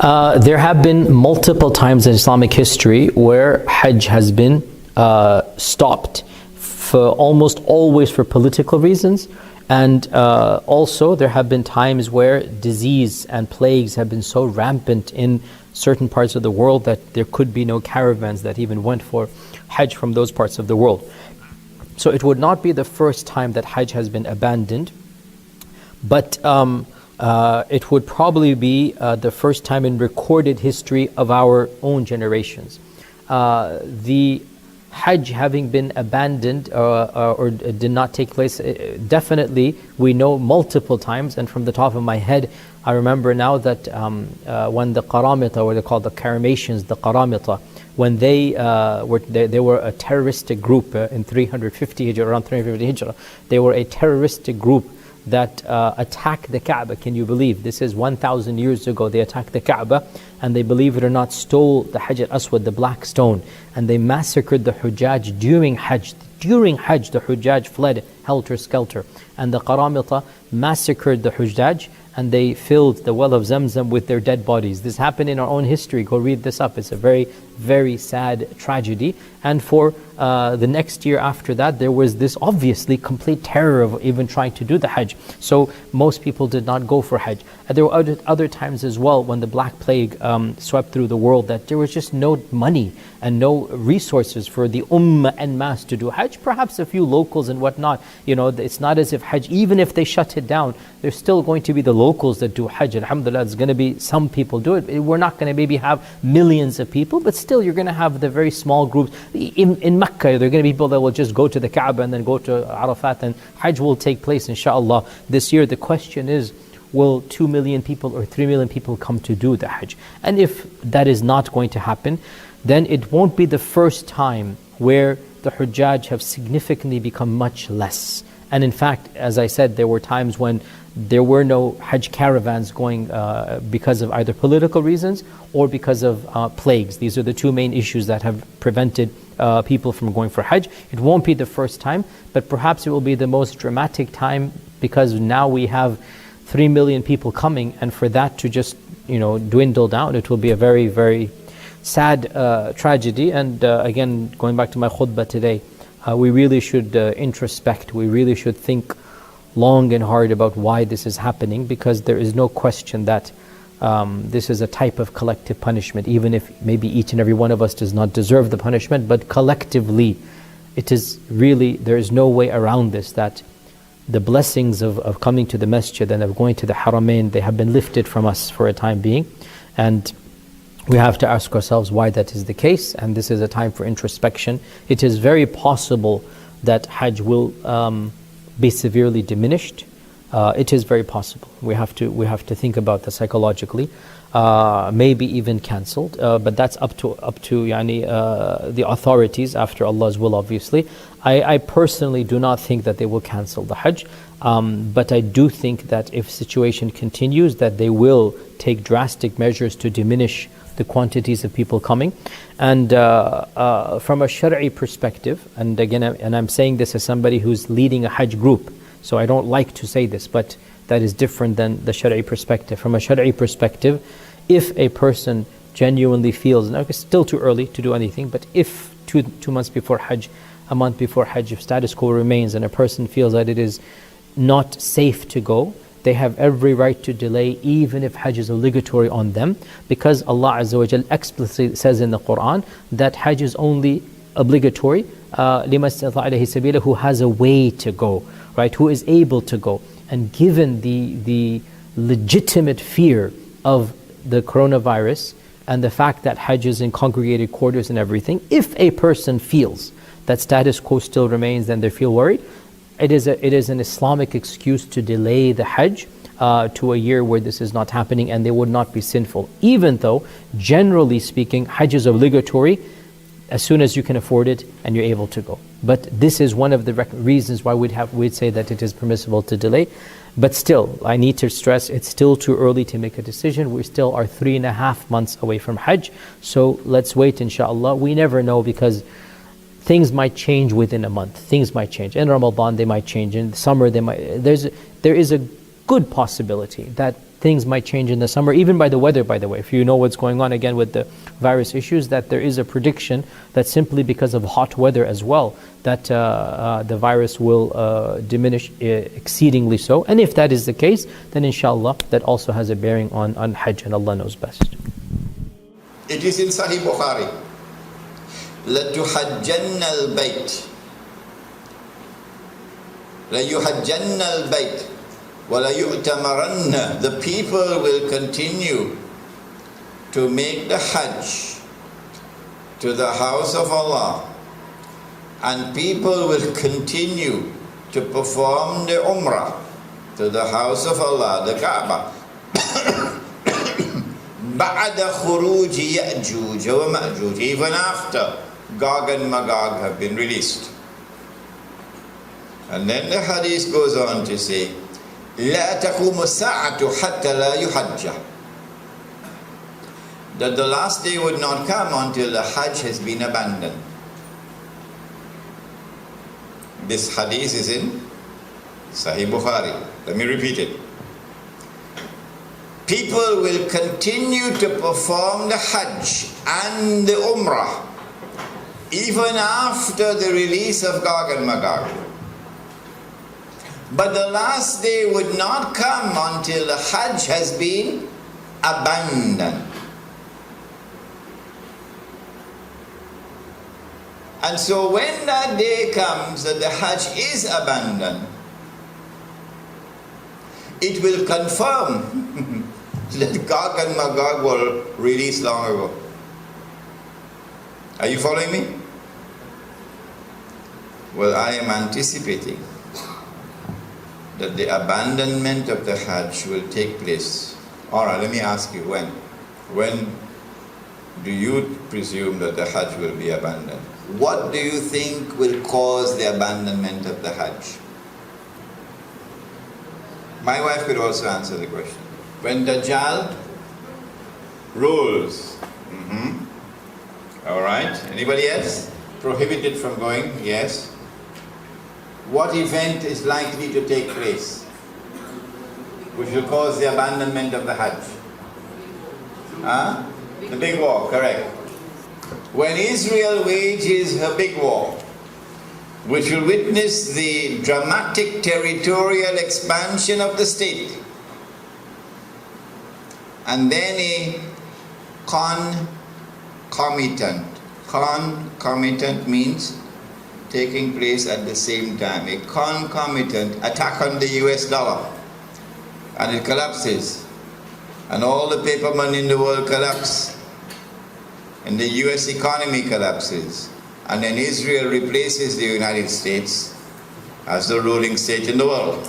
There have been multiple times in Islamic history where Hajj has been stopped, for almost always for political reasons, and also there have been times where disease and plagues have been so rampant in certain parts of the world that there could be no caravans that even went for Hajj from those parts of the world. So it would not be the first time that Hajj has been abandoned, but it would probably be the first time in recorded history of our own generations. The Hajj having been abandoned or did not take place, definitely we know multiple times, and from the top of my head I remember now that when the Qaramita, or they're called the Karamations, the Qaramita, when they were a terroristic group in 350 Hijrah, around 350 Hijrah, they were a terroristic group that attacked the Kaaba. Can you believe? This is 1,000 years ago. They attacked the Kaaba, and they, believe it or not, stole the Hajar Aswad, the black stone, and they massacred the Hujjaj during Hajj. During Hajj, the Hujjaj fled helter-skelter, and the Qaramita massacred the Hujjaj, and they filled the well of Zamzam with their dead bodies. This happened in our own history. Go read this up. It's a very, very sad tragedy. And for the next year after that, there was this obviously complete terror of even trying to do the Hajj. So most people did not go for Hajj. And there were other times as well when the Black Plague swept through the world, that there was just no money and no resources for the Ummah en masse to do Hajj. Perhaps a few locals and whatnot. You know, it's not as if Hajj, even if they shut it down, there's still going to be the locals that do Hajj. Alhamdulillah, there's going to be some people do it. We're not going to maybe have millions of people, but still you're going to have the very small groups. In Mecca, there are going to be people that will just go to the Kaaba and then go to Arafat, and Hajj will take place inshallah this year. The question is, will 2 million people or 3 million people come to do the Hajj? And if that is not going to happen, then it won't be the first time where the Hujjaj have significantly become much less. And in fact, as I said, there were times when there were no Hajj caravans going because of either political reasons or because of plagues. These are the two main issues that have prevented people from going for Hajj. It won't be the first time, but perhaps it will be the most dramatic time, because now we have 3 million people coming, and for that to just dwindle down, it will be a very, very sad tragedy. And again, going back to my khutbah today, we really should introspect. We really should think long and hard about why this is happening, because there is no question that this is a type of collective punishment, even if maybe each and every one of us does not deserve the punishment, but collectively it is really, there is no way around this, that the blessings of coming to the masjid and of going to the haramain, they have been lifted from us for a time being, and we have to ask ourselves why that is the case. And this is a time for introspection. It is very possible that Hajj will be severely diminished. It is very possible. We have to think about that psychologically. Maybe even cancelled, but that's up to the authorities after Allah's will, obviously. I personally do not think that they will cancel the Hajj, but I do think that if situation continues, that they will take drastic measures to diminish the quantities of people coming. And from a Shari'i perspective, and again, and I'm saying this as somebody who's leading a Hajj group, so I don't like to say this, but that is different than the Shari'i perspective. From a Shari'i perspective, if a person genuinely feels, now it's still too early to do anything, but if two months before Hajj, a month before Hajj, if status quo remains and a person feels that it is not safe to go, they have every right to delay, even if Hajj is obligatory on them, because Allah Azza wa Jal explicitly says in the Quran that Hajj is only obligatory لِمَنِ اسْتَطَاعَ إِلَيْهِ سَبِيلًا, who has a way to go, right? Who is able to go. And given the legitimate fear of the coronavirus and the fact that Hajj is in congregated quarters and everything, if a person feels that status quo still remains, then they feel worried, it is an Islamic excuse to delay the Hajj to a year where this is not happening, and they would not be sinful. Even though, generally speaking, Hajj is obligatory as soon as you can afford it and you're able to go. But this is one of the reasons why we'd say that it is permissible to delay. But still, I need to stress, it's still too early to make a decision. We still are 3.5 months away from Hajj. So let's wait, inshallah. We never know, because things might change within a month. Things might change. In Ramadan, they might change. In the summer, there is a good possibility that things might change in the summer, even by the weather, by the way. If you know what's going on again with the virus issues, that there is a prediction that simply because of hot weather as well, that the virus will diminish exceedingly so. And if that is the case, then inshallah, that also has a bearing on Hajj, and Allah knows best. It is in Sahih Bukhari. لَتُحَجَّنَّ الْبَيْتِ لَيُحَجَّنَّ الْبَيْتِ وَلَيُؤْتَمَرَنَّ. The people will continue to make the Hajj to the house of Allah, and people will continue to perform the Umrah to the house of Allah, the Kaaba. بَعْدَ خُرُوجِ يَأْجُوجَ وَمَأْجُوجَ, even after Gog and Magog have been released. And then the hadith goes on to say, لا تقوم الساعة حتى لا يحج, that the last day would not come until the Hajj has been abandoned. This hadith is in Sahih Bukhari. Let me repeat it. People will continue to perform the Hajj and the Umrah even after the release of Gog and Magog. But the last day would not come until the Hajj has been abandoned. And so when that day comes that the Hajj is abandoned, it will confirm that Gog and Magog were released long ago. Are you following me? Well, I am anticipating that the abandonment of the Hajj will take place. Alright, let me ask you, when? When do you presume that the Hajj will be abandoned? What do you think will cause the abandonment of the Hajj? My wife could also answer the question. When Dajjal rules. Alright, anybody else? Prohibited from going? Yes. What event is likely to take place which will cause the abandonment of the Hajj? The big war, correct. When Israel wages her big war, which will witness the dramatic territorial expansion of the state, and then a concomitant means taking place at the same time, a concomitant attack on the US dollar, and it collapses, and all the paper money in the world collapse, and the US economy collapses, and then Israel replaces the United States as the ruling state in the world.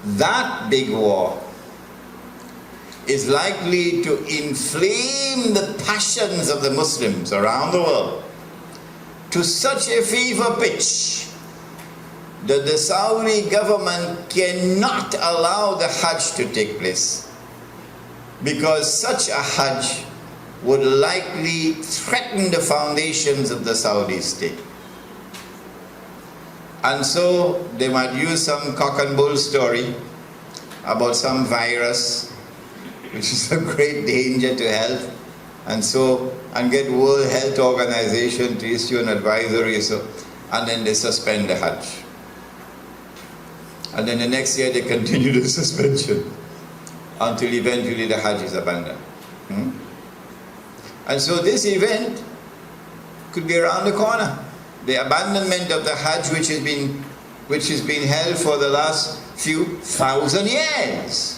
That big war is likely to inflame the passions of the Muslims around the world to such a fever pitch that the Saudi government cannot allow the Hajj to take place, because such a Hajj would likely threaten the foundations of the Saudi state. And so they might use some cock and bull story about some virus which is a great danger to health, and get World Health Organization to issue an advisory, and then they suspend the Hajj. And then the next year they continue the suspension until eventually the Hajj is abandoned. And so this event could be around the corner. The abandonment of the Hajj, which has been held for the last few thousand years.